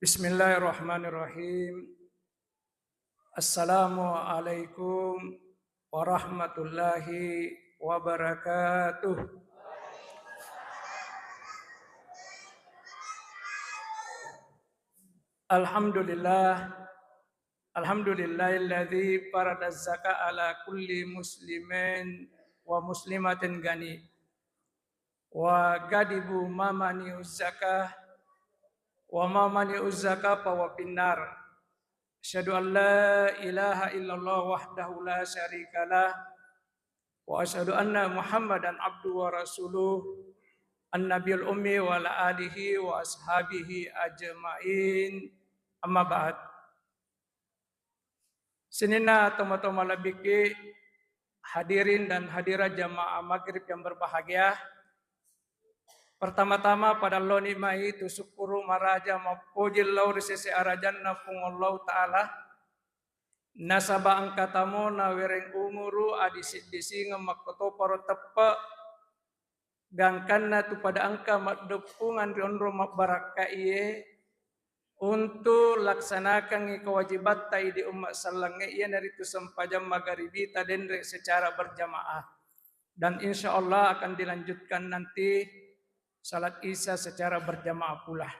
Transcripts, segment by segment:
Bismillahirrahmanirrahim. Assalamualaikum warahmatullahi wabarakatuh. Alhamdulillah. Alhamdulillahilladzi farada zaka ala kulli muslimin wa muslimatin gani. Wa gadibu mamani zakah wa mamani zakah fa wa finnar. Asyhadu an la ilaha illallah wahdahu la syarikalah wa asyhadu anna Muhammadan abduhu wa rasuluh an-nabiyul ummi wa ala alihi wa ashabihi ajmain. Amma ba'd. Sinina teman-teman labiki hadirin dan hadirat jamaah maghrib yang berbahagia. Pertama-tama pada loni mai tu syukuru maraja mapujil lau risese arajan nafungallahu ta'ala nasaba angkatamu na wereng umuru adisi ngemakoto paro tepe gangkanna tu pada angka makdepungan rionro makbaraka iye untuk laksanakan kewajiban tai di umat salange iye dari tu sempajam magharibi tadendre secara berjamaah dan insya Allah akan dilanjutkan nanti salat isya secara berjamaah pula.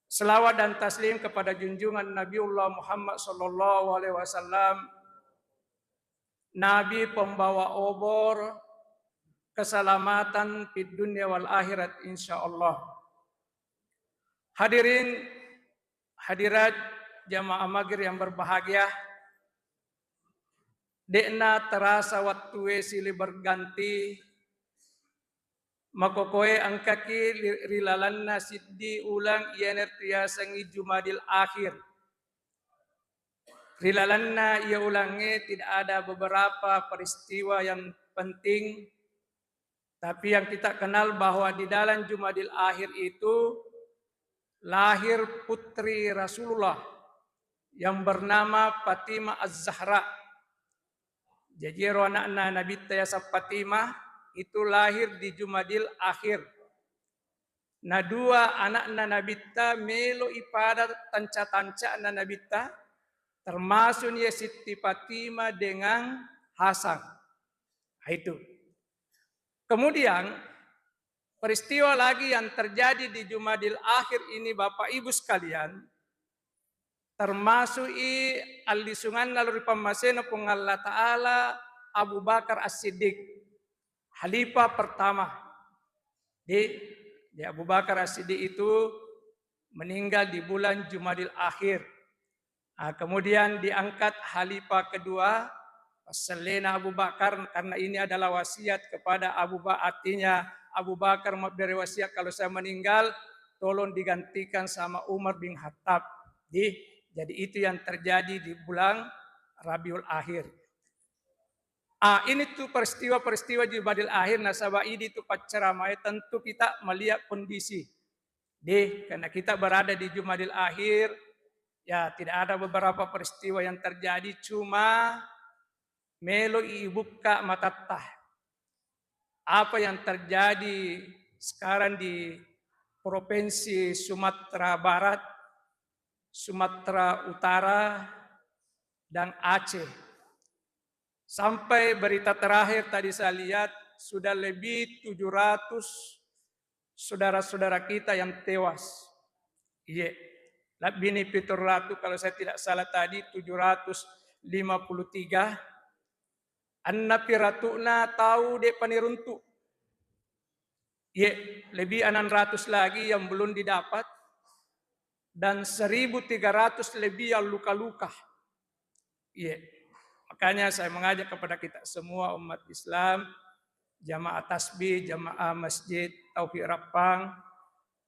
Selawat dan taslim kepada junjungan Nabiullah Muhammad sallallahu alaihi wasallam, Nabi pembawa obor keselamatan di dunia wal akhirat insyaallah. Hadirin hadirat jamaah maghrib yang berbahagia, dekna terasa waktu silih berganti makokoe angkaki rilalanna siddi ulang ianer tiasangi Jumadil akhir. Rilalanna ia ulangi tidak ada beberapa peristiwa yang penting, tapi yang kita kenal bahwa di dalam Jumadil akhir itu lahir putri Rasulullah yang bernama Fatimah Az-Zahra. Jadi anakna Nabi Tayasa Fatimah itu lahir di Jumadil akhir. Nah dua anak Nabita melo ipada tanca-tanca Nabita termasuk ya Siti Fatimah dengan Hasan. Nah, itu. Kemudian peristiwa lagi yang terjadi di Jumadil akhir ini Bapak Ibu sekalian termasuk alisungan lalu pamasena Allah Ta'ala Abu Bakar As-Siddiq. Khalifah pertama di Abu Bakar As-Siddiq itu meninggal di bulan Jumadil akhir. Nah, kemudian diangkat khalifah kedua Selena Abu Bakar karena ini adalah wasiat kepada Abu Bakar, artinya Abu Bakar memberi wasiat kalau saya meninggal tolong digantikan sama Umar bin Khattab. Jadi itu yang terjadi di bulan Rabiul Akhir. Ini tuh peristiwa-peristiwa Jumadil akhir nasabah ini itu pacaramai tentu kita melihat kondisi. Karena kita berada di Jumadil akhir, ya tidak ada beberapa peristiwa yang terjadi cuma melo ibuka matatah. Apa yang terjadi sekarang di Provinsi Sumatera Barat, Sumatera Utara, dan Aceh. Sampai berita terakhir tadi saya lihat sudah lebih 700 saudara-saudara kita yang tewas. Iya. Bini Pitur Ratu kalau saya tidak salah tadi 753. Anna piratuna tahu dek paniruntu. Iya, lebih 600 lagi yang belum didapat dan 1.300 lebih yang luka-luka. Iya. Makanya saya mengajak kepada kita semua umat Islam, jamaah tasbih, jamaah masjid, Taufiq Rapang,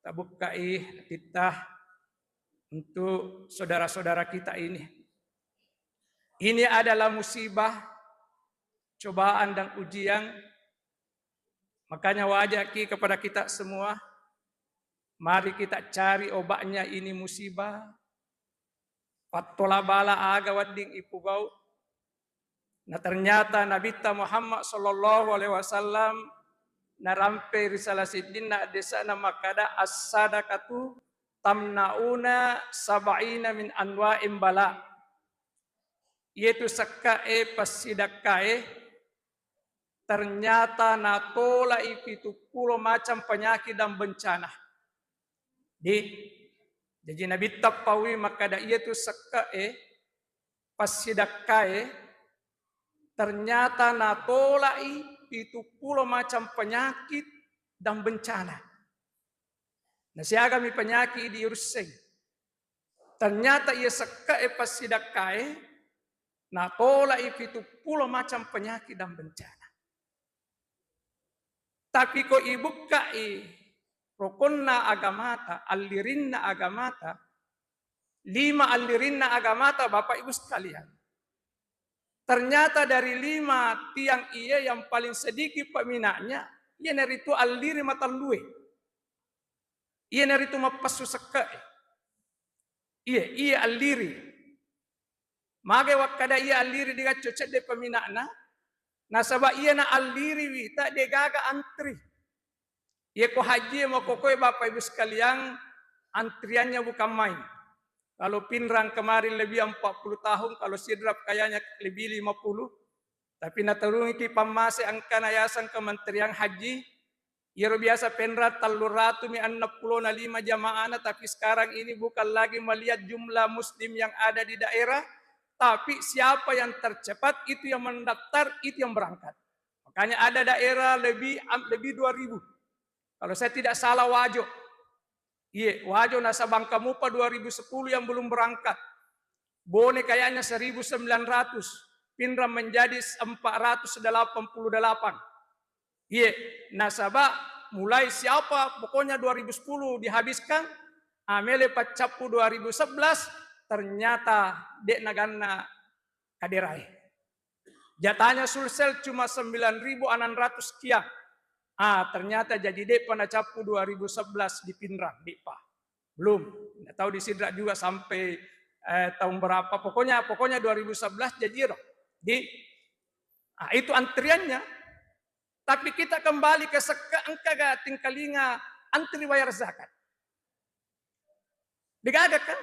Tabuk Kaih, kita untuk saudara-saudara kita ini. Ini adalah musibah, cobaan dan ujian. Makanya wajah kepada kita semua, mari kita cari obatnya ini musibah. Patola bala aga wading ipugau. Nah ternyata Nabi Muhammad sallallahu alaihi wasallam narampe risalah sidin na desa nama kada as-sadaqatu tamnauna sab'ina min anwa'im bala, yaitu sakae pasidakae ternyata natolai 70 macam penyakit dan bencana. Jadi Nabi tapawi maka da itu sakae pasidakae ternyata natolai 70 macam penyakit dan bencana. Nah, siagami penyakit di Yerusalem. Ternyata ia sakae pasidakae natolai 70 macam penyakit dan bencana. Tapi ko ibukai rokonna agamata, alirinna agamata, 5 alirinna agamata Bapak Ibu sekalian. Ternyata dari 5 tiang ia yang paling sedikit peminatnya, ia naritu aliri matalue. Ia naritu mapasu sakae. Ia aliri. Mage wakada ia aliri diga cocet de peminatna. Nasaba ia na aliri wi tak de gaga antri. Ia ko haji mo kokoy Bapak Ibu sekalian, antriannya bukan main. Kalau pinrang kemarin lebih 40 tahun, kalau sidrap kayaknya lebih 50. Tapi natarungi ki pamase angka yayasan Kementerian Haji, ia biasa penrat 365 jamaah, tapi sekarang ini bukan lagi melihat jumlah muslim yang ada di daerah, tapi siapa yang tercepat itu yang mendaftar, itu yang berangkat. Makanya ada daerah lebih 2000. Kalau saya tidak salah Wajo. Iya, Wajo nasa Bangkamupa 2010 yang belum berangkat. Bone kayaknya 1900. Pinram menjadi 488. Iya, nasabah mulai siapa pokoknya 2010 dihabiskan. Amele pacapu 2011 ternyata dek nagana kaderai. Jatahnya Sulsel cuma 9.600 sekian. Ternyata jadi dek pada capu 2011 di Pinrang, Dipa. Belum. Nggak tahu di Sidra juga sampai tahun berapa. Pokoknya 2011 jadi roh. Itu antriannya. Tapi kita kembali ke angka tingkalinga antri bayar zakat. Digagat kan?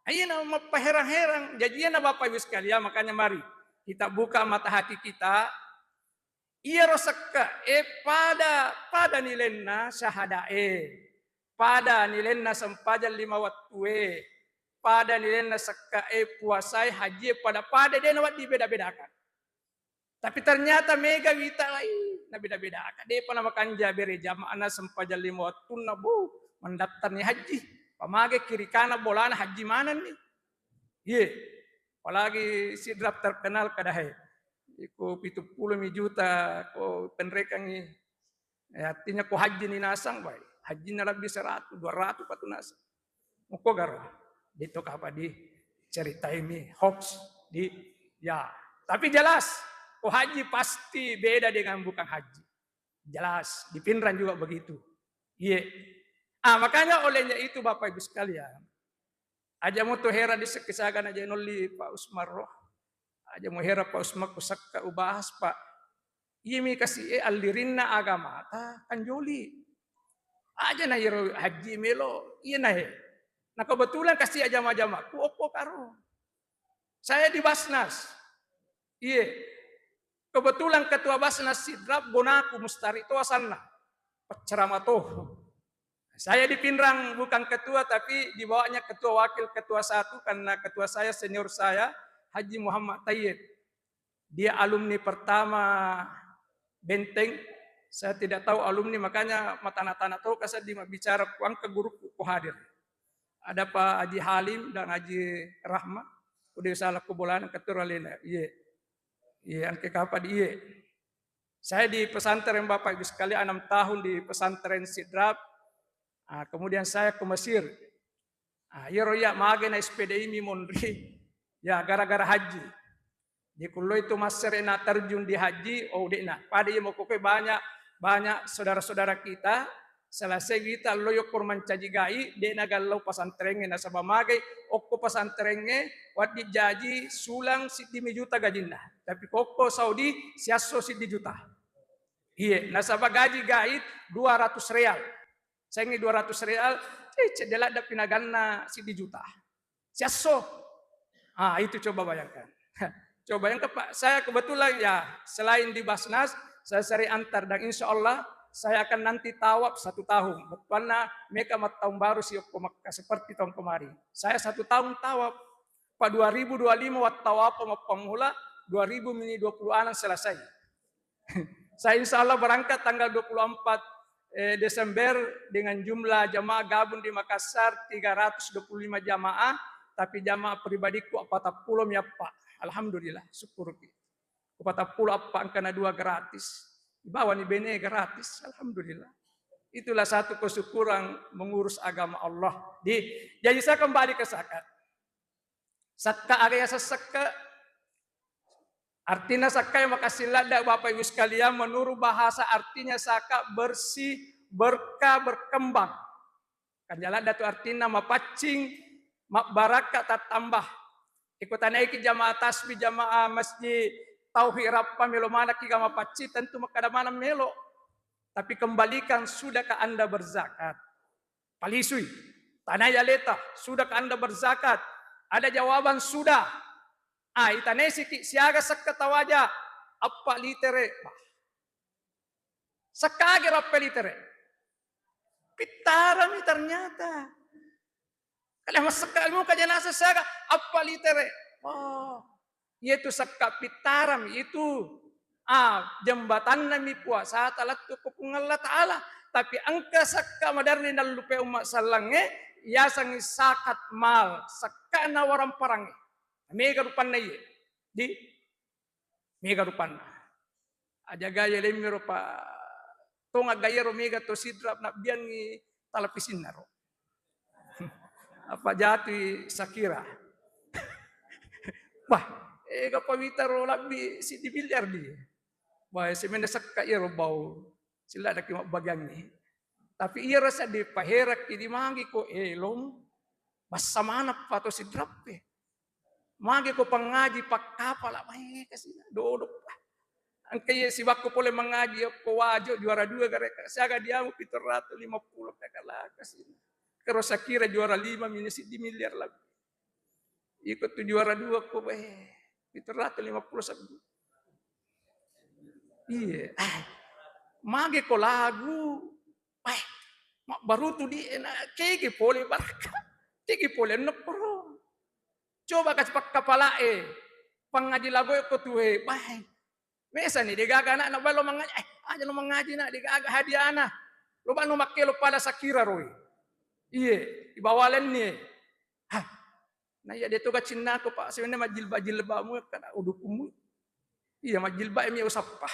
Ayo nama paherang-herang. Jadinya Bapak Ibu sekalian, makanya mari kita buka mata hati kita. Ia rosaka pada nilainya syahadae, pada nilainya sempajan 5 waktu, pada nilainya sekae puasai haji pada dia nawat dibeda-bedakan. Tapi ternyata mega wita lain, nah beda-bedakan. Dia pernah makan jabere jamaah sempajan 5 waktu nabu mendaftarnya haji. Pamage kiri kanan bolan haji mana nih? Iya, apalagi si draft terkenal kadahai. Iko 70 juta ko penrekangi. Artinya ko haji ni nasang bay. Haji na lebih 100, 200 patu nasang. Muko garo. Dito apa di cerita ini hoax di ya. Tapi jelas ko haji pasti beda dengan bukan haji. Jelas di Pinrang juga begitu. Iya. Makanya olehnya itu Bapak Ibu sekalian. Aja mau tuh hera di sekisagan aja noli Pak Usmar roh. Aja mau hera Pak Usmar kusaka ubahas Pak. Imi kasih alirinna agama kan joli. Aja na hero haji melo iya na he. Nah kebetulan kasih aja majama ku opo karo. Saya di Basnas. Iya. Kebetulan ketua Basnas Sidrap Bonaku Mustari itu asalna. Ceramah tuh. Saya di Pinrang bukan ketua tapi dibawanya ketua wakil ketua 1 karena ketua saya senior saya Haji Muhammad Tayyib. Dia alumni pertama Benteng. Saya tidak tahu alumni makanya matana-tana tahu saya bicara puang ke guru ku hadir. Ada Pak Haji Halim dan Haji Rahma. Udah salah kubolan ketua lainnya. Iya. Iya angke kapan iya. Saya di pesantren Bapak Ibu sekalian 6 tahun di pesantren Sidrap. Kemudian saya ke Mesir. Ya roya mage na SPDI mi mondri. Ya gara-gara haji. Di kulo itu maserena terjun di haji, dekna. Pada mau koke banyak saudara-saudara kita. Selesai kita loyo kurman caji gai, dekna galau pasantrenge na sabah mage, okko pasantrenge, wadi jaji sulang 10 juta gajinda. Tapi koko Saudi siaso 10 juta. Iya, nasabah gaji gai 200 real. Saya ini 200 real, cedela ada pinaganna si juta. Siaso. Itu coba bayangkan. Coba yang Pak, saya kebetulan ya selain di Basnas, saya sering antar dan insya Allah saya akan nanti tawaf 1 tahun. Karena mereka tahun baru siap ke Makkah seperti tahun kemarin. Saya 1 tahun tawaf. Pak 2025 waktu tawaf pemula, 2020 selesai. Saya insya Allah berangkat tanggal 24 Desember dengan jumlah jamaah gabung di Makassar 325 jamaah, tapi jamaah pribadiku 40 ya Pak. Alhamdulillah, syukur. 40 apa angkana 2 gratis. Di bawah ni bene gratis. Alhamdulillah. Itulah satu kesyukuran mengurus agama Allah. Jadi saya kembali ke zakat. Zakka area seseka. Artinya zakka yang makasih lada Bapak Ibu sekalian, menurut bahasa artinya zakka bersih, berkah, berkembang. Kan jalan datu artinya mapacing, baraka tak tambah. Ikutan iki jamaah tasbih, jamaah masjid tauhid rappa melo mana ki gama paci tentu makada mana melo. Tapi kembalikan sudah ke Anda berzakat. Palisui, tanah yaleta, sudah ke Anda berzakat. Ada jawaban sudah. Itane siaga seketawaja apa litere. Sekage apa litere. Pitarami ternyata. Kalau masakal mo kanya nasa saga apa litere. Yaitu sakka pitaram itu jembatan nami puasa talat tukupung Allah Ta'ala. Tapi angka sakka madarni nalupe umat salange ya sangi sakat mal sakka na waram parange. Mega rupan na ye. Di mega rupan na. Aja gaya lemiro pa tonga gaya mega to sidrap na biyan ni talapisin na ro. Apa jati Sakira. Wah, kapawita ro labi si di bilyar di. Wah, si mendesak ka iro bau. Sila ada kimak bagang ni. Tapi iya rasa di paherak di magi ko elong. Basta mana pa to si drape. Magi ko pangaji pakapala may kasi dodok pa. Ang kaya si Bako pole mengaji ko wajo juara 2 gareka. Siaga dia mo 750 kakalakas. Kalau Sakira juara 5 minus di miliar lagi. Ikut tuh juara 2 ko 750 Iya. Mage ko lagu. Baru tuh di keke pole baraka. Keke pole nepro. Coba kasih pak kepala pengaji lagu ko tuh Mesa nih digaga anak balo mengaji. Aja lo mengaji nak digaga hadiah anak. Lo ba no makelo pada Sakira roy. Iya, ibawalen nih. Nah ya dia tuh Cina ko Pak, sebenarnya majilba-jilbamu kan udukumu. Iya majilba emi usap Pak.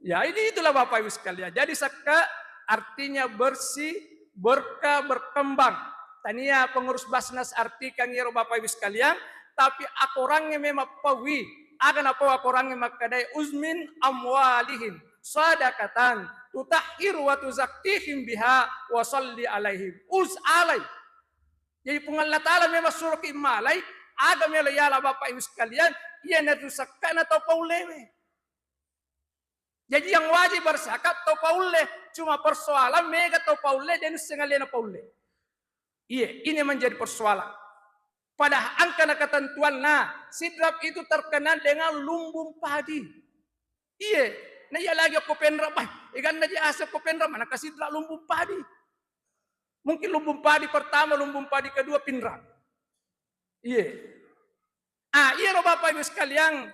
Ya ini itulah Bapak Ibu sekalian. Jadi zakka artinya bersih, berkah, berkembang. Tania pengurus Basnas artikan ya Bapak Ibu sekalian, tapi aku orangnya memang pawi. Akan apa aku orangnya makadai uzmin amwalihim sadaqatan tutahhiru wa tuzakkihim biha wa salli alaihim. Alai. Jadi Allah Ta'ala memang suruh imalai, ada melayala Bapak Ibu sekalian, ia netusakkan atau paulewe. Jadi yang wajib berzakat atau paule, cuma persoalan mega atau paule dan sengalena paule. Iya, ini menjadi persoalan. Pada angka ketentuan, sidrap itu terkenal dengan lumbung padi. Iya, nah iya lagi aku penrap, ikan naji asap aku penrap, mana kasih lumbung padi. Mungkin lumbung padi pertama, lumbung padi kedua pinrap. Iya. Iya Bapak Ibu sekalian,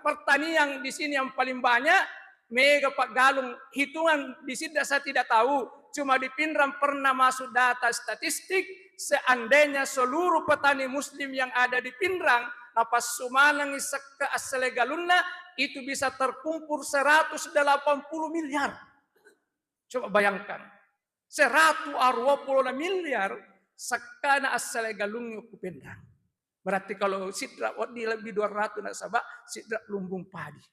pertanian di sini yang paling banyak, mega Pak Galung, hitungan di sini saya tidak tahu, cuma di Pinrang pernah masuk data statistik, seandainya seluruh petani muslim yang ada di Pinrang, apa sumanang isaka asale galunna, itu bisa terkumpul 180 miliar. Coba bayangkan. 120 miliar sakana asale galungnya ku Pinrang. Berarti kalau sidra di lebih 200 nasabah, sidra lumbung padi.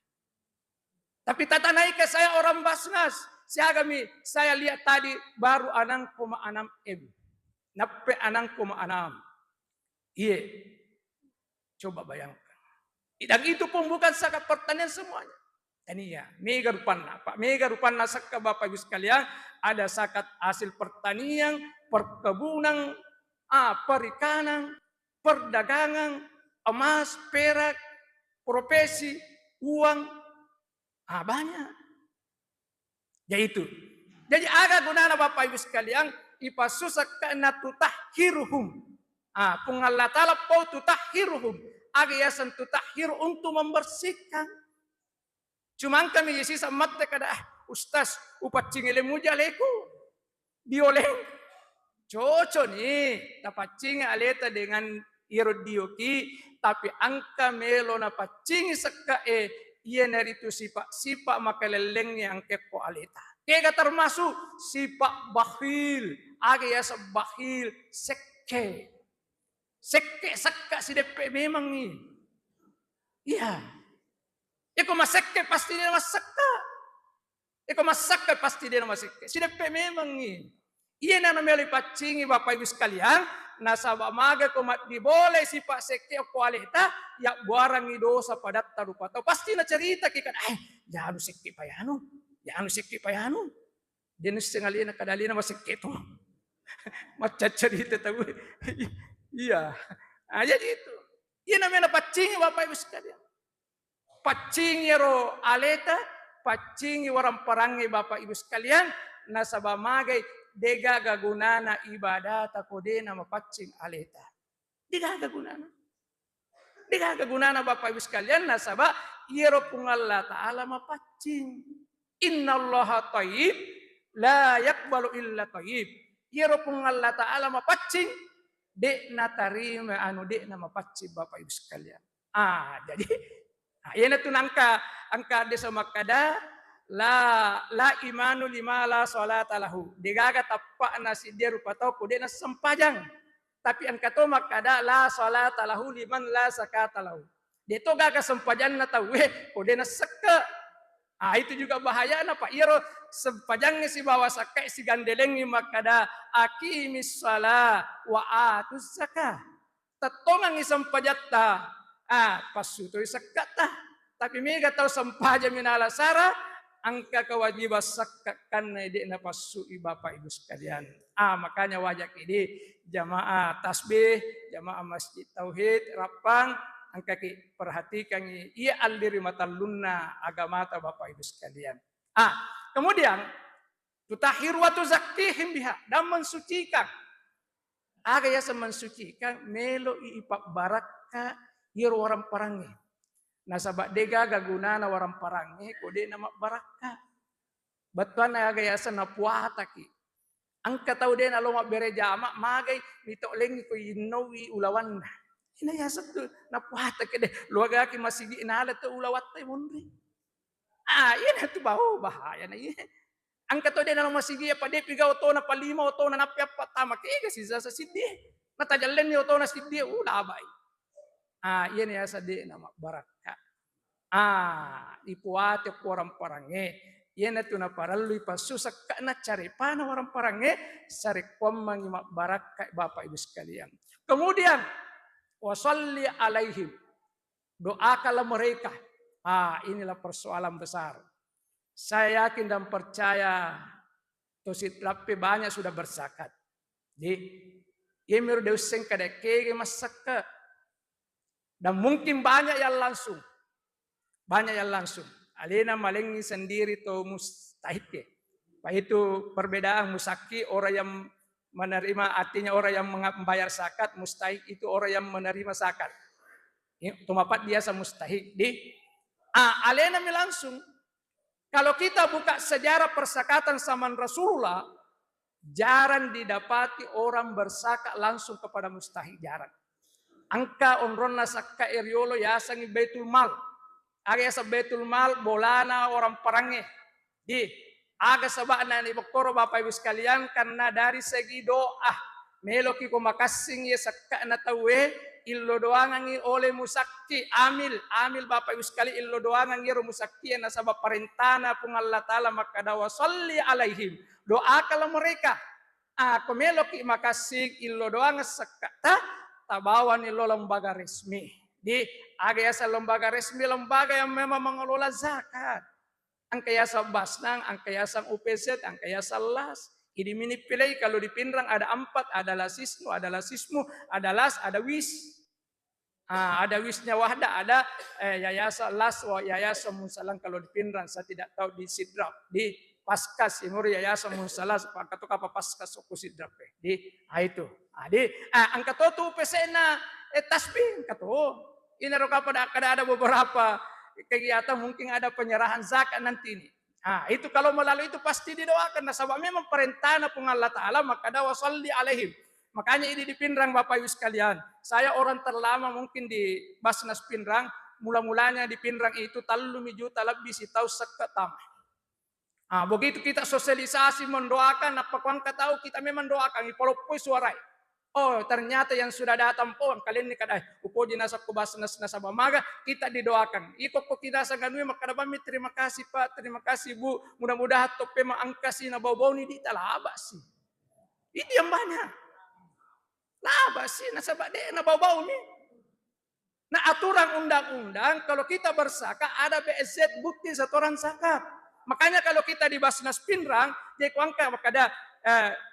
Tapi tata naik ke saya orang Basnas. Saya lihat tadi baru 6,6 M. Nape 6,6. Iya. Coba bayangkan. Dan itu pun bukan zakat pertanian semuanya. Ini ya, mega rupanna. Pak mega rupanna sakka Bapak Ibu sekalian. ada zakat hasil pertanian, perkebunan, perikanan, perdagangan, emas, perak, profesi, uang, banyak. Yaitu. Jadi ada gunanya Bapak Ibu sekalian, ipasusak kana tutahhiruhum. Pung Allah Ta'ala po tutahhiruhum. Agayasan tutahhir untuk membersihkan. Cuman kami Yesus amat kada ustaz upacing ilmu jaleku. Dioleng. Coco nih, tapacing aleta dengan irodioki, tapi angka melo na pacing sekae iya naritu sipak makalelengnya angke ko aleta. Kega termasuk sipak bakhil, aga ya bakhil sekke. Sekke sekka si DP memang nih. Iya. Iko masekke pasti dia masakka. Iko masakka pasti dia masekke. Si DP memang nih. Iya na nameli pacingi Bapak Ibu sekalian, nasaba maga ko boleh si Pak Seke ko aleta ya barang dosa padat tarupa tau pasti na cerita kikan ya anu Seke payano ya anu Seke payano jenis sengali na kadali na maseke to macet cerita tahu iya jadi itu iya namanya pacingi Bapak Ibu sekalian pacingi ro aleta pacingi warang parangi Bapak Ibu sekalian nasaba maga dega gagunana ibadah takodena mapacing aleta. Dega gagunana Bapak Ibu sekalian nasaba yero pung Allah Ta'ala mapacing. Innallaha thayyib la yaqbalu illa thayyib. Yero pung Allah Ta'ala mapacing dek na tarima anu dek na mapacing Bapak Ibu sekalian. Jadi yana tu angka desa makada la imanu lima la salata lahu. Digaga tapak nasi dia rupa tau kude na sempajang. Tapi angka to makada la salata lahu liman la zakata lahu. Dia to gaga sempajang na tahu kude na seke. Itu juga bahaya na Pak Iro sempajangnya si bawa sakai si gandelengi makada aqimis shalah wa atuz zakah. Tatongang isang pajatta pasuto isakata. Tapi mega tahu sempaja minala sara angka kewajiban sakkan na pasu Bapak Ibu sekalian. Makanya wajak ini jamaah tasbih, jamaah masjid tauhid, rapang, angka perhatikan iya aldiri matallunna agama Bapak Ibu sekalian. Kemudian tutahhir wa tuzakkihim biha dan mensucikan. Aga ya mensucikan melo ipak baraka yero orang parangi. Nasabak dega gagunana warang parangi kode nama baraka. Batuan na gayasa na puataki. Angka tau den alo bere jama magay mito lengi ko inowi ulawan na. Inayasa tu na puataki de luaga ki masigi inala to ulawat tay munri. Yan tu bahaya na yan. Angka tau den alo masigi pa de pigaw to na palima to na napya patama kiga si sa sidi. Natajalen ni to na sidi ulabay. Yan ya sa di nama baraka. Ipuate ko orang parange. Yan ito na paraloy pasusak ka na caripana orang parange. Sarikwam mangimak baraka Bapak Ibu sekalian. Kemudian wasalli alaihim. Doakanlah mereka. Inilah persoalan besar. Saya yakin dan percaya tosit lapi banyak sudah berzakat. Jadi yemir deuseng kadeke masaka. Dan mungkin banyak yang langsung. Banyak yang langsung. Alena malengi sendiri to mustahid ke. Itu perbedaan musaki orang yang menerima artinya orang yang membayar zakat, mustahid itu orang yang menerima zakat. Tumapat biasa mustahid. Alena langsung. Kalau kita buka sejarah persakatan zaman Rasulullah, jarang didapati orang berzakat langsung kepada mustahid, jarang. Angka onronna sakka eriolo yasangi Baitul Mal. Aga sa Baitul Mal bolana orang perangi. Aga sabana ni bokoro Bapak Ibu sekalian karena dari segi doa meloki ko makasing ya sakka na tawe illo doangan oleh musakki amil Bapak Ibu sekalian illo doangan ro musakki na sabab perintana pung Allah taala maka dawa salli alaihim. Doakanlah mereka. Komeloki makasing illo doangan sakka tabawa ni lo lembaga resmi. Di agak lembaga resmi, lembaga yang memang mengelola zakat. Ang kaya sa Basnang, ang kaya sa UPZ, ang kaya sa LAS. Ini minipilay kalau di Pinrang ada 4, ada lasismo, ada LAS, ada WIS. Ada wisnya Wahda, ada yayasan LAS, yayasan Munsalang kalau di Pinrang. Saya tidak tahu di Sidrap, di Paskas, Imur yayasan Munsalang, atau apa Paskas oku Sidrap. Di itu. Ang katoto UPC na tasbih kato. Inaro ka pada ada beberapa kegiatan mungkin ada penyerahan zakat nanti ini. Itu kalau melalui itu pasti didoakan. Nah, sebab memang perintah na pun Allah Ta'ala, maka dawa salli alaihim. Makanya ini di Pinrang Bapak Ibu sekalian. Saya orang terlama mungkin di Basnas Pinrang. Mula-mulanya di Pinrang itu 3 juta lebih si tahu seketam. Begitu kita sosialisasi mendoakan, apa kuang tahu kita memang doakan. Ipolopoi suarai. Oh, ternyata yang sudah datang po, kalian ini kadai upoji nasa ko Basnas nasa Bamaga, kita didoakan. Iko ko kita sa ganun, makadabami, terima kasih Pak, terima kasih Bu. Mudah-mudahan tope maangkasi na baw-baw ni di talabas. Itu yang banyak. Labas sih, nasa bade na baw-baw ni. Nah, aturan undang-undang kalau kita bersaka ada BSZ bukti setoran zakat. Makanya kalau kita di Basnas Pinrang, jadi kuangka makada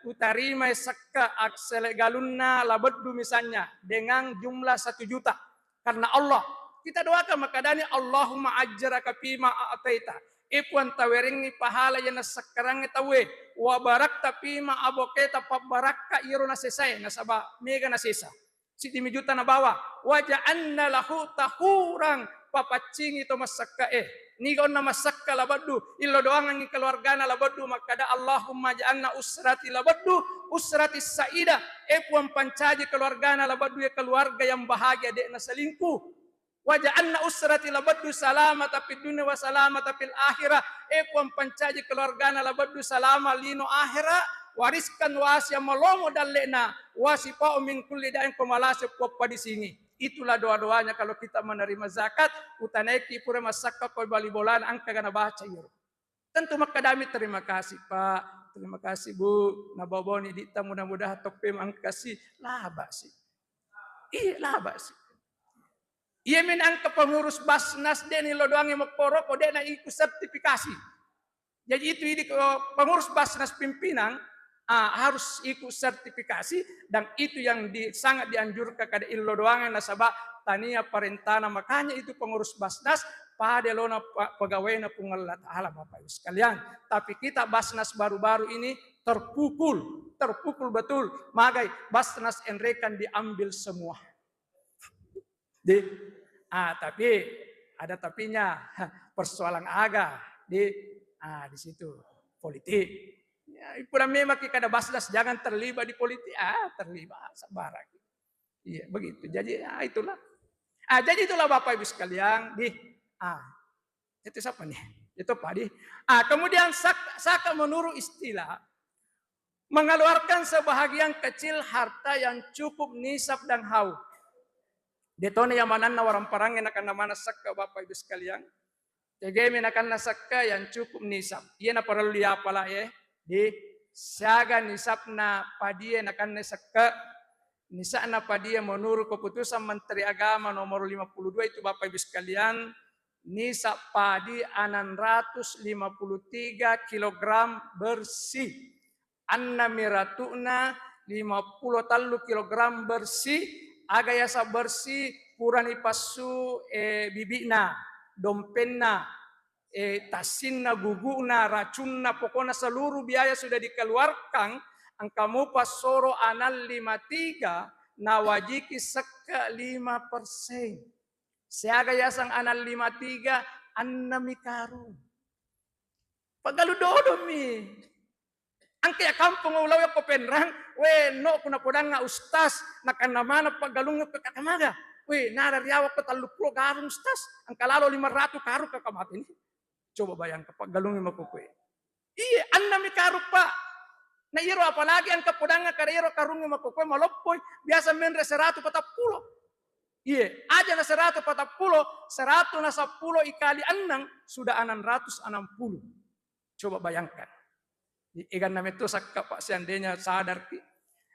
utarima sakka aksele galunna labaddu misalnya dengan jumlah 1 juta. Karena Allah, kita doakan makadani Allahumma ajjaraka fima a'taita. Ipuan tawering ni pahala yang nasakarang itawe wa barakta fima aboketa pabarakka iro na sesay nasaba mega na sesa. Si 10 juta na bawa wa ja'anna lahu tahurang papacing itu masakka nigon na masakka labaddu illo doangan ni keluarga na labaddu makada Allahumma ja'alna usrati labaddu usrati saida puan pancaji keluarga na labaddu ya keluarga yang bahagia dek na selingkuh wa ja'alna usrati labaddu salamata fid dunya wa salamata fil akhirah puan pancaji keluarga na labaddu salama lino akhirah wariskan wasya malomo dallena wasipa min kulli da'in komalase poppa di sini. Itulah doa-doanya kalau kita menerima zakat, utanaiki pura masakka koi balibolan angka gana baca yur. Tentu makadami terima kasih Pak, terima kasih Bu, nabawoni dita mudah-mudahan tope mangkasi laba sih. Iya laba sih. Iya min angka pengurus Basnas deni lo doang yang makporo ko dena ikut sertifikasi. Jadi itu ini pengurus Basnas pimpinan harus ikut sertifikasi dan itu yang sangat dianjurkan kada illo doangan nasabah tania parentana makanya itu pengurus Basnas pada lona pegawainya pun Allah Ta'ala Bapak Ibu sekalian. Tapi kita Basnas baru-baru ini terpukul betul. Magai Basnas enrekan diambil semua. Tapi ada tapinya persoalan di situ politik. Ya, pura memang kita Basnas jangan terlibat di politik. Terlibat sabar. Iya, begitu. Jadi itulah. Jadi itulah Bapak Ibu sekalian itu siapa nih? Itu Pak. Kemudian saka menurut istilah mengeluarkan sebahagian kecil harta yang cukup nisab dan haul. Detone yang mana warang parangin akan nama saka Bapak Ibu sekalian. Tegemin akan nasaka yang cukup nisab. Ia na perlu diapalah di siaga nisabna padia akan nasaka nisabna padia menurut keputusan Menteri Agama nomor 52 itu Bapak Ibu sekalian nisab padi 653 kg bersih. Anna miratuna 50 kg bersih. Agayasa bersih purani pasu bibina dompenna tasinna guguna racunna pokoknya seluruh biaya sudah dikeluarkan angkamu pasoro anal 53 nawajiki seka 5%. Siaga yasang anal 53 annamikaru pagalu dodomi angke kampung ulaw ya Penrang no kuna podang nga ustas nakanamana pagalung ke kakamaga narariawa ke 30 garung ustas ang kalalo 500 karu kakamati ini. Coba bayangkan Pak galungin makukui. Iya, annami karu Pak. Na iro apalagi ang kapodanga kada iro karungin makukui maloppoy biasa menre 140. Iya, aja na 140, 110 ikali anang sudah 660. Coba bayangkan. Ikan nama itu sakka Pak seandainya sadar ki.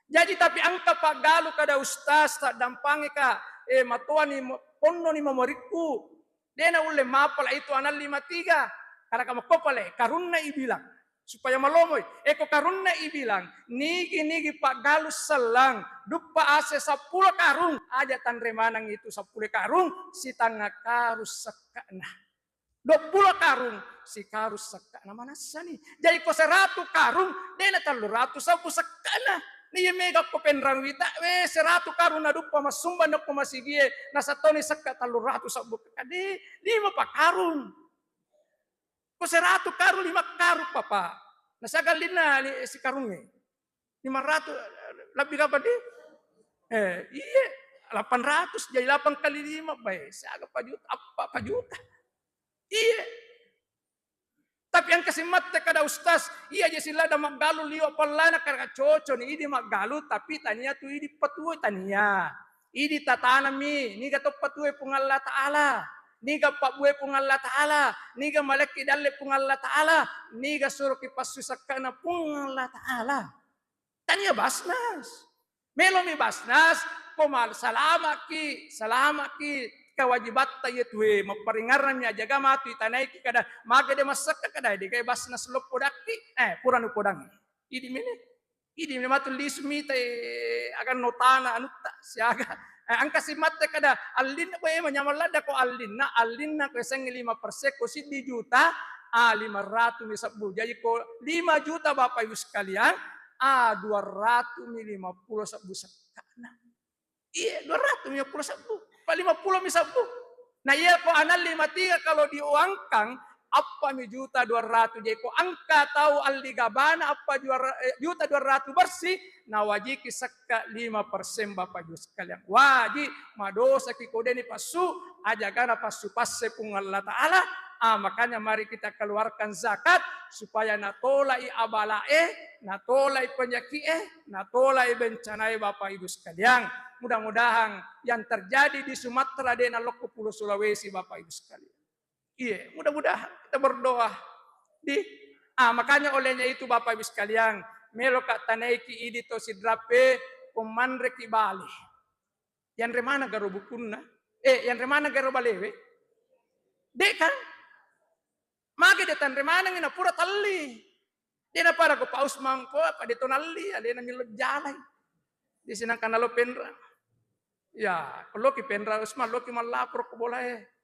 Jadi tapi angka Pak galu kada ustaz tak dampangi ka matuan ni ponno ni memoriku. Dena ule mapala itu anal 53. Karena kamu kopale, karunna ibilang. Supaya malomoy. Eko karunna ibilang, nigi Pak Galus selang, dupa ase 10 karung. Aja tanre manang itu 10 karung, si tangga karus sekana. 20 karung, si karus sekana manasa nih. Jadi ko 100 karung, dena 300 sabu sekana. Ni mega ko penrang wita, 100 karung na dupa masumba na ko masigie, nasa toni sekka 300 sabu kade, 5 pa karung. Ko 100 karung 5 karung papa. Nasagalin na si karungnya. 500 lebih apa di? Iya 800 jadi 8 kali 5 baik. Saga pa juta apa juta. Iya. Tapi yang kasih mata kada ustaz, iya aja sila ada magalu liwa palana karena coco ni ini magalu tapi tania tu ini patuwe tania. Ini tatanami, ni gato patuwe pung Allah Ta'ala. Niga pakbue pung Allah Ta'ala, niga malaki dalle pung Allah Ta'ala, niga suruh kipasusakkana pung Allah Ta'ala. Tanya basnas. Melomi basnas, komal salamaki kewajibat tayo tuwe, maparingaran niya, jaga matu itanay ki kada, magade masak kada, di kay basnas lopodaki, puran upodangi. Idi mini matu lismi tay agan notana anutta siaga. Ang kasimat kada alin ko manyamalada ko alin na ko sang 5% ko 10 juta 500 misabbu. Jadi ko 5 juta Bapak Ibu sekalian 250 sabbu sakana. Iya 250 sabbu. Pa 50 misabbu. Nah iya ko anal 53 kalau diuangkan apa mi juta 200 jadi ko angka tahu aldigabana apa juta 200 bersih na wajib kisakka 5% Bapak Ibu sekalian wajib madosa kikodeni pasu ajagana pasu passe pung Allah Ta'ala makanya mari kita keluarkan zakat supaya natolai abalae natolai penyakit natolai bencana Bapak Ibu sekalian mudah-mudahan yang terjadi di Sumatera dan Lombok Pulau Sulawesi Bapak Ibu sekalian. Iya, mudah-mudahan kita berdoa. Makanya olehnya itu Bapak Ibu sekalian, melo ka tanaiki idi to sidrape pemandre ki bali. Yang remana garo bukunna? Yang remana garo balewe? Dek kan? Mage de tan remana ngina pura talli. Dena para ko paus mangko apa de tonalli, alena milo jalai. Di sinang kanalo pendra. Ya, kalau ki pendra usma lo ki malapor ko boleh.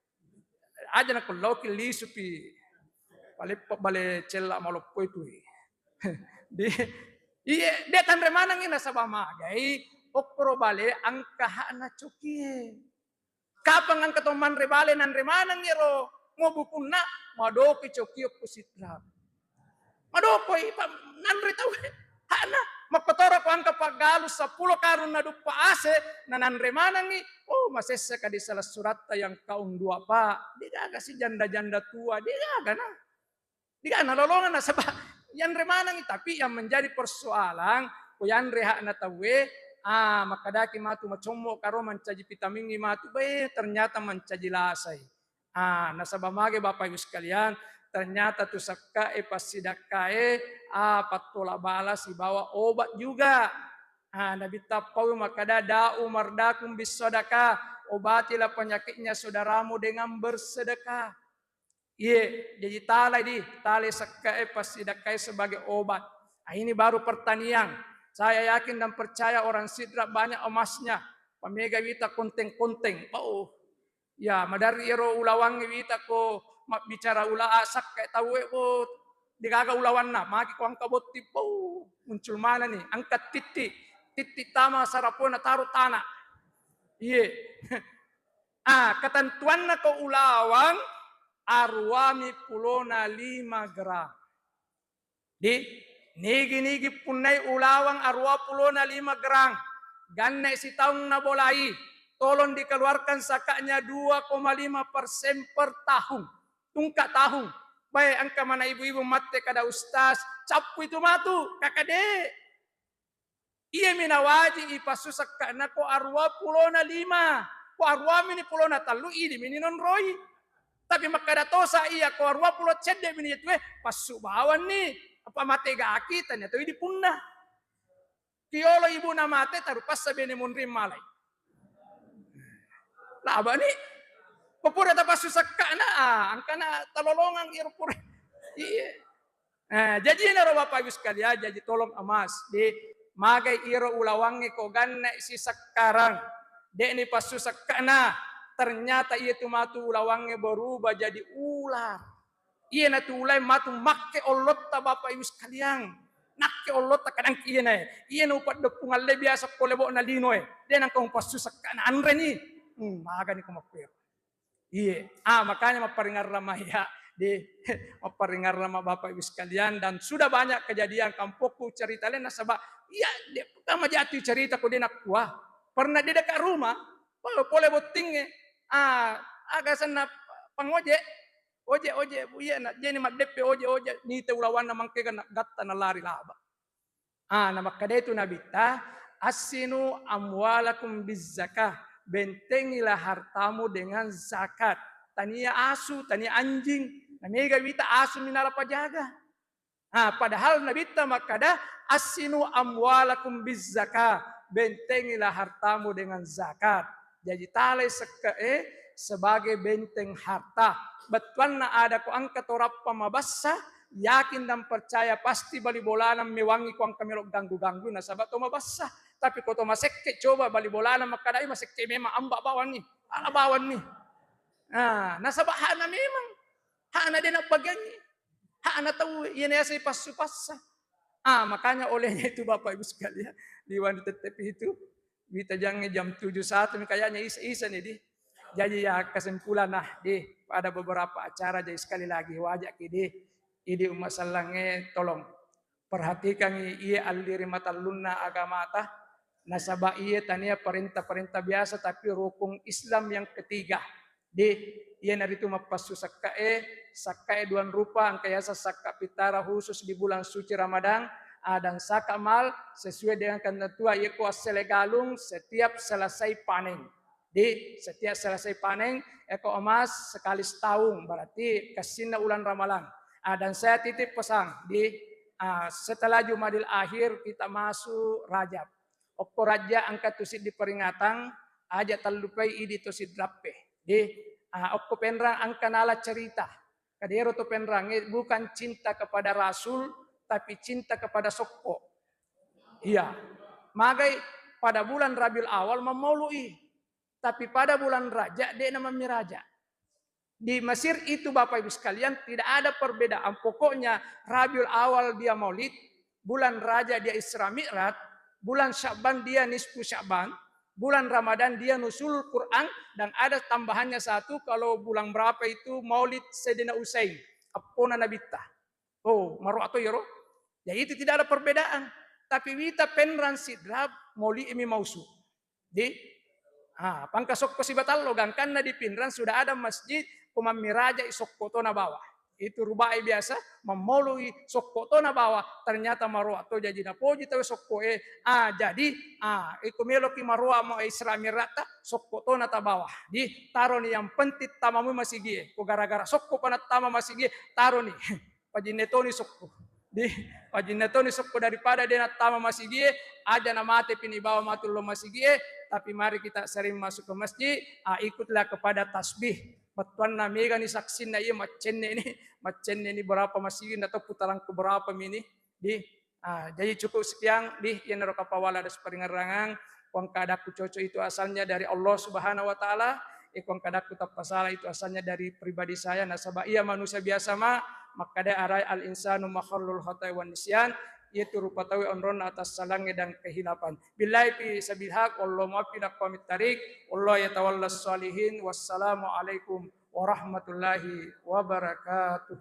Aja na kuloki lisupi palipo bale cella maloppo itu di iya detan remanang ina sabamagai okro bale angka na cokie kapang angka to man rebale nan remanang iro ngobukunna madoki cokie kusitra madoko ipa nan ritawe hana makotoro ko angka pagalus 10 karun na dupa ase nanan remanang ni masesa ka di salah surat yang kaum 2 pa digaga si janda-janda tua digaga na lolongan na sabah yan remanang tapi yang menjadi persoalan ko yan reha na tawe makadaki matu macomo karo mancaji vitamin ni matu ternyata mancaji lasai nasabamage Bapak Ibu sekalian ternyata tu sakkae pasidakae patola balas dibawa obat juga. Nabi tapau makada da'u mardakum bisadaqah. Obatilah penyakitnya saudaramu dengan bersedekah. Iya, jadi tali sakkae pasidakae sebagai obat. Ini baru pertanian. Saya yakin dan percaya orang Sidra banyak emasnya. Pamega wita konteng-konteng. Ya, madari iro ulawangi wita ko bicara ula asak kayak tahu digaga ulawan na maki ko angka botti muncul mana nih angkat titik tama sarapona taruh tanah iya ketentuan na ko ulawang arwami pulona 5 gram di nigi punai ulawang arwa pulona 5 gram ganna si tahun na bolai tolong dikeluarkan sakanya 2,5% per tahun. Tungka tahun. Baik angka mana ibu-ibu mate kada ustaz. Capu itu matu. Kakade. Iya minawaji ipasusak kana ko arwa pulona 5. Ko arwa mini pulona talu ini mini non roy. Tapi makada tosa iya ko arwa pulo cede mini itu pasubawan nih. Apa mate gaki tanya tu di punna. Kiolo ibu na mate tarupas sabene munrim malai. Lah abani Pupura tapos susak ka na, ang kana talolongang irupura. Iya. Nah, jadi ini Bapak Ibu sekalian, jadi tolong amas di magai iro ulawangi ko ganna isi sekarang. Dek ini pas susakana ternyata ia tu matu ulawangi berubah jadi ular. Iya na tu ulai matu makke olot ta Bapak Ibu sekalian. Nakke olot ta kadang iya na. Iya na upat depungan le biasa ko lebo na lino Dia nang kong pas susakana andre ni. Maga ni kumakwir. Iya, makanya maperingar lama ya di maperingar lama Bapak Ibu sekalian dan sudah banyak kejadian kampungku cerita lain nasabah. Iya, dia pertama jatuh cerita ku dia nak kuah. Pernah di dekat rumah, boleh botingnya. Agak sana pangoje, oje, iya nak jadi mak depe oje ni te ulawan namang ke nak gatta na lari laba. Nama kada itu nabita asinu amwalakum bizzakah. Bentengilah hartamu dengan zakat. Tania asu, tania anjing. Namanya wita asu minala pajaga. Padahal nabita makada asinu amwalakum bizzakah. Bentengilah hartamu dengan zakat. Jadi tale sebagai benteng harta. Betuan na ada ko angkat orap pamabasa. Yakin dan percaya pasti bali bolanam mewangi ko ang kamirok ganggu-ganggu na sabat to mabasa. Tapi kau tu masekke coba bali bolana makadai masekke memang ambak bawan ni, ala bawan ni. Nasabah hana memang, hana dia nak bagian ni, hana tahu ia ni asal pasu-pasa. Makanya olehnya itu Bapak Ibu sekalian di wanita tepi itu, kita jangan jam 7.1 kayaknya isa nih di. Jadi ya kesimpulan di pada beberapa acara jadi sekali lagi wajak ini umat salangnya tolong perhatikan ia aliri mata lunna agama tah. Nasabah iya tania perintah-perintah biasa tapi rukun Islam yang ketiga. Iya naritu mapasu sakae duan rupa angkayasa saka pitara khusus di bulan suci Ramadan. Dan saka mal sesuai dengan ketentuan iya kuas selegalung setiap selesai panen. Setiap selesai panen eko emas sekali setahun berarti kesina ulan Ramadan. Dan saya titip pesan setelah Jumadil Akhir kita masuk Rajab. Okko raja angkat tusid di peringatan aja talupai idi tusid rape. Okko penrang angkanala cerita. Kadero to penrang bukan cinta kepada Rasul tapi cinta kepada Sokko. Iya. Magai pada bulan Rabiul Awal memaului. Tapi pada bulan Raja dia nama miraja. Di Mesir itu Bapak Ibu sekalian tidak ada perbedaan. Pokoknya Rabiul Awal dia Maulid, bulan Raja dia Isra Mi'raj, bulan Sya'ban dia nisfu Sya'ban, bulan Ramadan dia nusul Quran, dan ada tambahannya satu kalau bulan berapa itu Maulid Sayyidina Usain, apona nabita. Maru atau yoro. Ya itu tidak ada perbedaan. Tapi wita penran sidrab Maulid imi mausu. Pangkasok ko si Batallo gangkanna di Pinran sudah ada masjid kumamiraja isokkoto na bawah. Itu rubai biasa memolui sokkoto na bawah ternyata marwa to jadi na poji tawe sokko jadi ikumelo ki marwa mo Isra Mirata sokkoto na ta bawah di taro ni yang pentit tamamu masih gie ko gara-gara sokko panat tama masih gie taro ni pajinetoni sokko di pajinetoni sokko daripada dia tama masih gie aja na mate pini bawa matul lo masih gie. Tapi mari kita sering masuk ke masjid, ikutlah kepada tasbih. Batuan na mega ni saksin na iya macenne ini berapa masjid atau putaran ke berapa ini jadi cukup sekian yang naro kapawala ada seperingarangan kuang kadaku coco itu asalnya dari Allah Subhanahu wa taala, kuang kadaku tak pasala itu asalnya dari pribadi saya. Nasabah ia manusia biasa maka ada arai al insanu makhlul khatai wan nisyan. Yaitu rupa tawi onron atas salangnya dan kehilapan. Billahi fi sabil haq wallahu muwaffiq qawmit tariq wallahu yatawallas salihin. Wassalamualaikum warahmatullahi wabarakatuh.